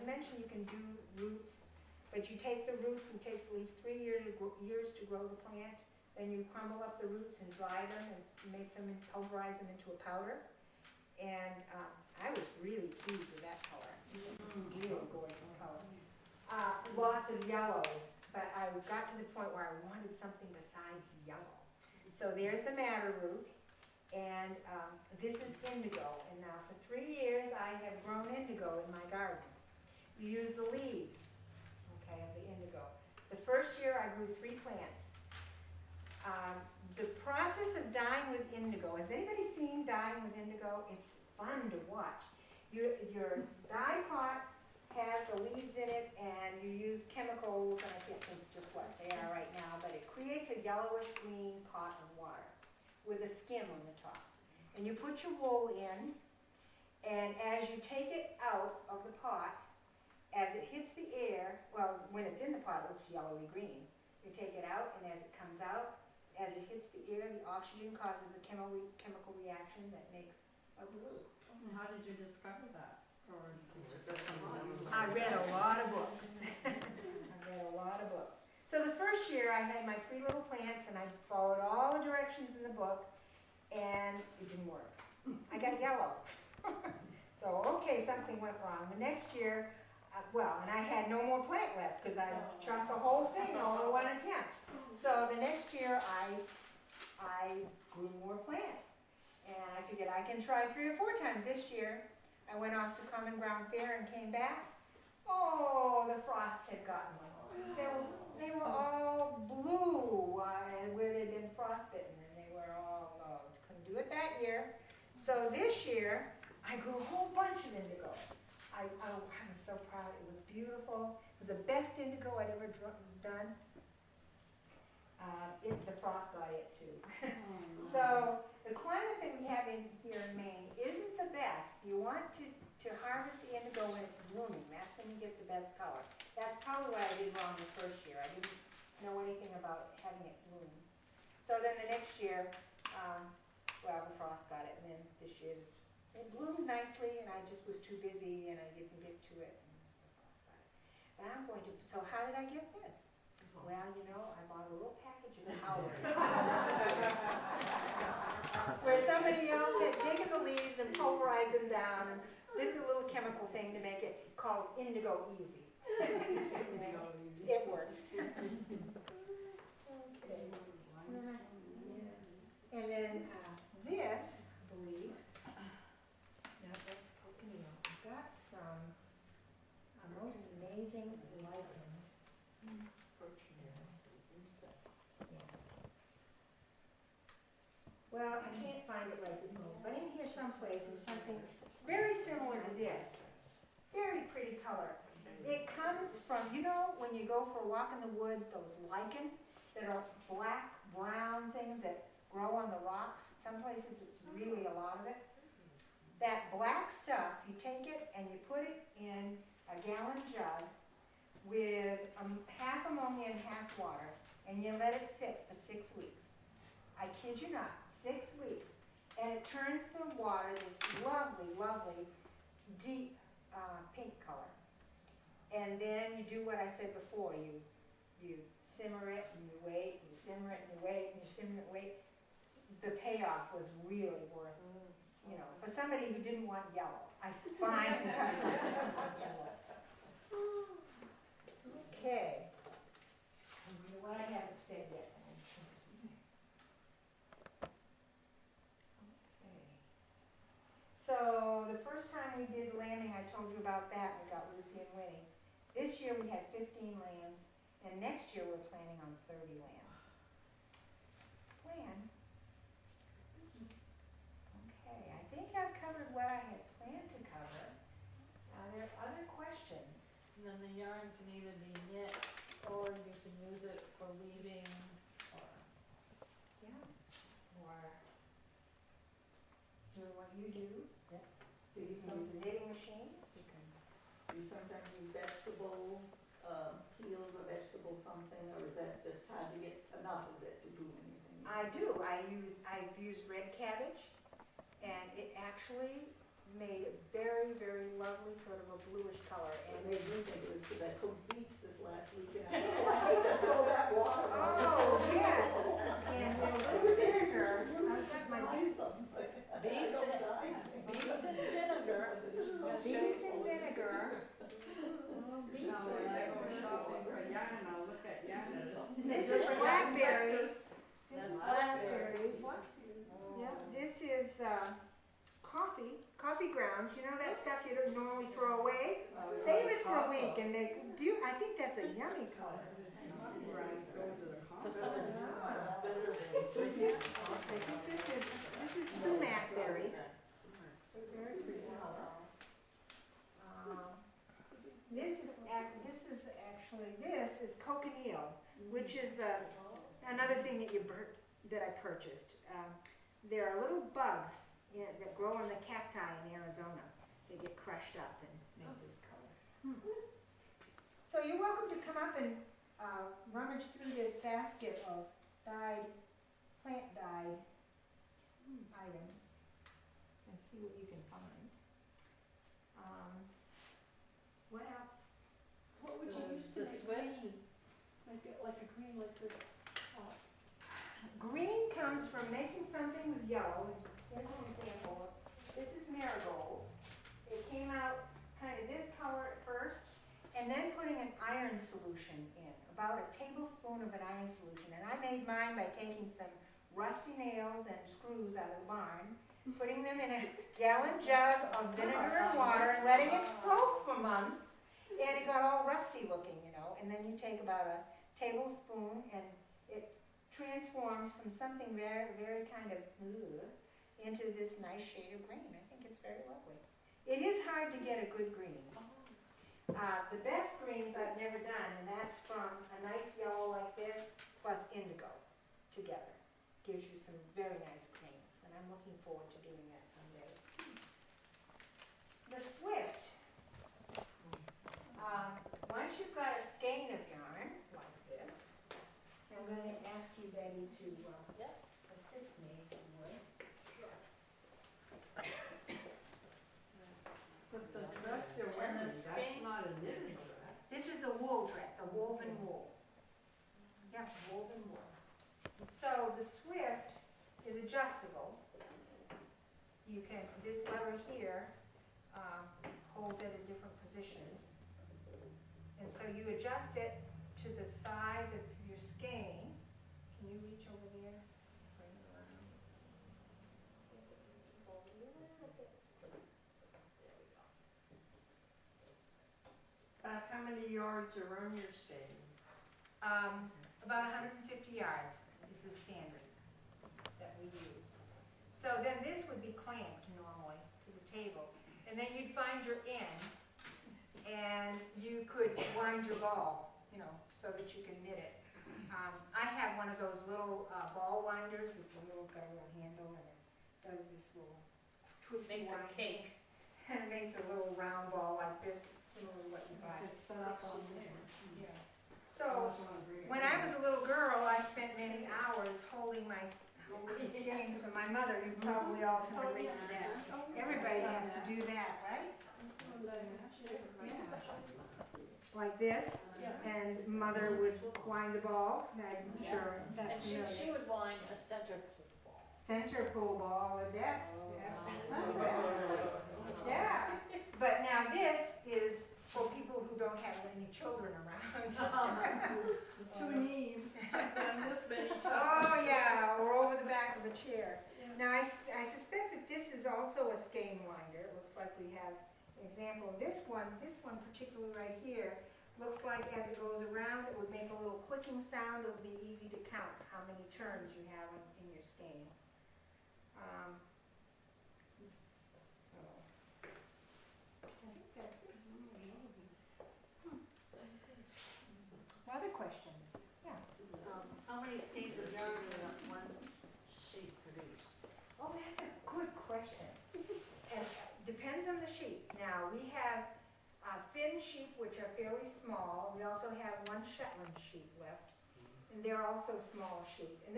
mentioned you can do roots, but you take the roots, and it takes at least 3 years to grow the plant. Then you crumble up the roots and dry them and make them and pulverize them into a powder. And I was really pleased with that color. Really gorgeous color. Lots of yellows, but I got to the point where I wanted something besides yellow. So there's the madder root, and this is indigo. And now for 3 years I have grown indigo in my garden. You use the leaves, okay, of the indigo. The first year I grew 3 plants. The process of dyeing with indigo, has anybody seen dyeing with indigo? It's fun to watch. Your dye pot has the leaves in it, and you use chemicals, and I can't think just what they are right now, but it creates a yellowish green pot of water with a skim on the top. And you put your wool in, and as you take it out of the pot, as it hits the air, well, when it's in the pot it looks yellowy green. You take it out, and as it comes out, as it hits the air, the oxygen causes a chemical reaction that makes a blue. How did you discover that? I read a lot of books. I read a lot of books. So the first year I had my 3 little plants, and I followed all the directions in the book, and it didn't work. I got yellow. So, okay, something went wrong. The next year, and I had no more plant left because I chopped the whole thing all in one attempt. So the next year I grew more plants. And I figured I can try 3 or 4 times this year. I went off to Common Ground Fair and came back. Oh, the frost had gotten them. They were all blue where they'd been frostbitten, and they were all, couldn't do it that year. So this year, I grew a whole bunch of indigo. I was so proud. It was beautiful. It was the best indigo I'd ever done. The frost got it too. So the climate that we have in here in Maine isn't the best. You want to harvest the indigo when it's blooming. That's when you get the best color. That's probably what I did wrong the first year. I didn't know anything about having it bloom. So then the next year, the frost got it, and then this year it bloomed nicely, and I just was too busy, and I didn't get to it, and the frost got it. But I'm going to, so how did I get this? Well, you know, I bought a little package of powder where somebody else had taken the leaves and pulverized them down and did the little chemical thing to make it called Indigo Easy. It worked. Okay. And then this, I believe, now that's cochineal. I've got some most amazing lichen. Yeah. Well, I can't find it right this moment, but in here someplace is something very similar to this. Very pretty color. It comes from, you know, when you go for a walk in the woods, those lichen that are black, brown things that grow on the rocks. Some places it's really a lot of it. That black stuff, you take it and you put it in a gallon jug with half ammonia and half water, and you let it sit for 6 weeks. I kid you not, 6 weeks. And it turns the water this lovely, lovely, deep pink color. And then you do what I said before. You simmer it and you wait, you simmer it and you wait, and you simmer it and wait. The payoff was really worth it. You know, for somebody who didn't want yellow, I finally got something who didn't want yellow. Okay. What I haven't said yet. Okay. So the first time we did lambing, I told you about that. We got Lucy and Winnie. This year we had 15 lambs, and next year we're planning on 30 lambs. Plan? Okay, I think I've covered what I had planned to cover. Are there other questions? And then the yarn can either be knit or you can use it for weaving or doing what you do. Yep. Do you use a knitting machine? You sometimes use vegetable peels or vegetable something, or is that just hard to get enough of it to do anything? I do. I've used red cabbage, and it actually made a very, very lovely sort of a bluish color. And And they do think it was because I cooked beets this last weekend. I hate to throw that water on. oh, yes, and with a little vinegar, I've got my beets. Beets and vinegar. Beets and vinegar. Beets Now, when I go shopping for yarn, I'll look at yarn. This is blackberries. This That's is blackberries. blackberries. Yeah, this is coffee grounds. You know that stuff you don't normally throw away? Save it for a week and make, I think that's a yummy color. For some of them. I think this is sumac berries. Very pretty. This is cochineal, which is another thing that I purchased. There are little bugs that grow on the cacti in Arizona. They get crushed up and make this color. So you're welcome to come up and rummage through this basket of plant-dyed items and see what you can find. What else? What would you use to The make Swift? green? Like a green, like the, Green comes from making something with yellow. Here's an example. This is marigolds. It came out kind of this color at first, and then putting an iron solution in, about a tablespoon of an iron solution. And I made mine by taking some rusty nails and screws out of the barn, putting them in a gallon jug of vinegar and water, and letting it soak for months. And it got all rusty looking, you know. And then you take about a tablespoon, and it transforms from something very, very kind of into this nice shade of green. I think it's very lovely. It is hard to get a good green. The best greens I've never done, and that's from a nice yellow like this plus indigo together. Gives you some very nice greens, and I'm looking forward to doing that someday. The Swift. Once you've got a skein of yarn like this, I'm going to ask you, Betty, to assist me if you would. But the dress you're wearing, that's not a knitted dress. This is a wool dress, a woven wool. Yep, woven wool. So the Swift is adjustable. You can, this lever here holds it in different positions. And so you adjust it to the size of your skein. Can you reach over there? Bring it around. Fold it a little bit. There we go. How many yards are on your skein? About 150 yards is the standard that we use. So then this would be clamped normally to the table. And then you'd find your end, and you could wind your ball, you know, so that you can knit it. I have one of those little ball winders. It's got a little handle, and it does this little twisty Makes a wind. cake. And it makes a little round ball like this, similar to what you buy. It's set up on there. Yeah. So when I was a little girl, I spent many hours holding skeins from my mother. You probably all can relate to that. Everybody has to do that, right? Yeah. Like this, and mother would wind the balls. I'm sure And that's she familiar. would wind a center pull ball. Center pull ball, and that's yeah. But now this is for people who don't have any children around. 2 knees and this many times. Oh, yeah, or over the back of a chair. Now, I suspect that this is also a skein winder. It looks like we have an example of this one particularly right here, looks like as it goes around, it would make a little clicking sound. It would be easy to count how many turns you have in your skein. So, I think that's it. Other questions? Yeah. how many skeins of yarn would one sheet produce? Oh, that's a good question. And depends on the sheep. Now, we have Finn sheep, which are fairly small. We also have one Shetland sheep left, and they're also small sheep. And then